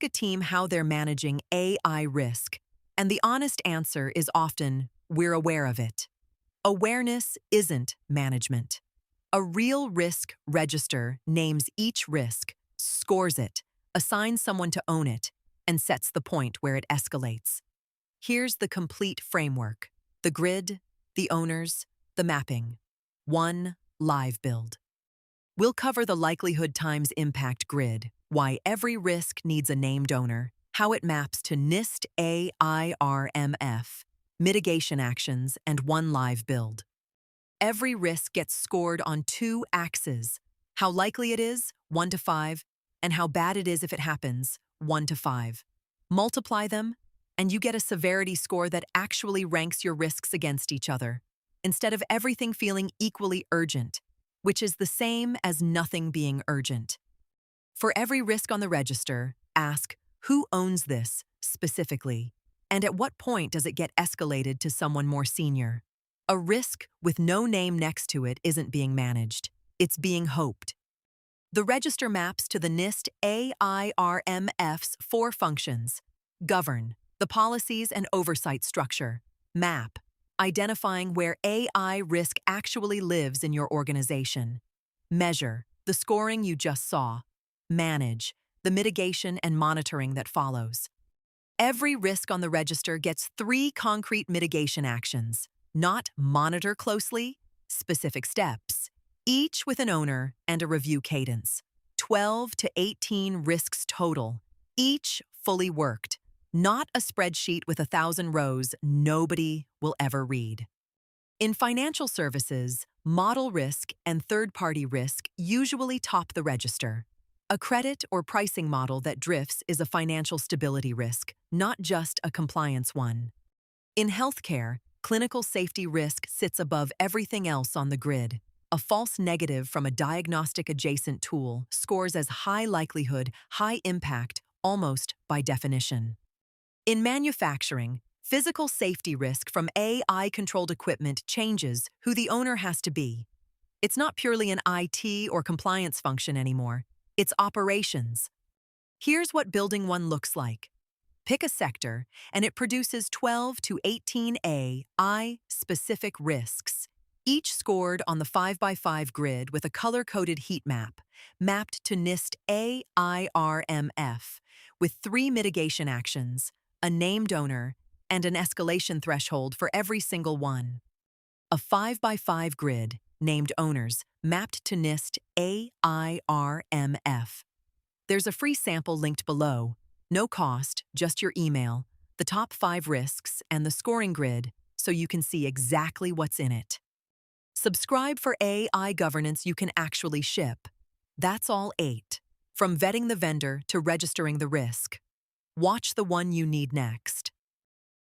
Ask a team how they're managing AI risk, and the honest answer is often, we're aware of it. Awareness isn't management. A real risk register names each risk, scores it, assigns someone to own it, and sets the point where it escalates. Here's the complete framework: the grid, the owners, the mapping. One live build. We'll cover the likelihood times impact grid, why every risk needs a named owner, how it maps to NIST AI RMF, mitigation actions, and one live build. Every risk gets scored on two axes: how likely it is, 1 to 5, and how bad it is if it happens, 1 to 5. Multiply them, and you get a severity score that actually ranks your risks against each other, instead of everything feeling equally urgent, which is the same as nothing being urgent. For every risk on the register, ask, who owns this, specifically, and at what point does it get escalated to someone more senior? A risk with no name next to it isn't being managed. It's being hoped. The register maps to the NIST AI RMF's 4 functions: govern, the policies and oversight structure; map, identifying where AI risk actually lives in your organization; measure, the scoring you just saw; manage, the mitigation and monitoring that follows. Every risk on the register gets 3 concrete mitigation actions, not monitor closely, specific steps, each with an owner and a review cadence. 12 to 18 risks total, each fully worked, not a spreadsheet with 1,000 rows nobody will ever read. In financial services, model risk and third-party risk usually top the register. A credit or pricing model that drifts is a financial stability risk, not just a compliance one. In healthcare, clinical safety risk sits above everything else on the grid. A false negative from a diagnostic-adjacent tool scores as high likelihood, high impact, almost by definition. In manufacturing, physical safety risk from AI-controlled equipment changes who the owner has to be. It's not purely an IT or compliance function anymore. It's operations. Here's what building one looks like. Pick a sector, and it produces 12 to 18 AI-specific risks, each scored on the 5x5 grid with a color-coded heat map, mapped to NIST AI RMF, with 3 mitigation actions, a named owner, and an escalation threshold for every single one. A 5x5 grid, named owners, mapped to NIST AI RMF. There's a free sample linked below. No cost, just your email, the top 5 risks, and the scoring grid so you can see exactly what's in it. Subscribe for AI governance you can actually ship. That's all 8, from vetting the vendor to registering the risk. Watch the one you need next.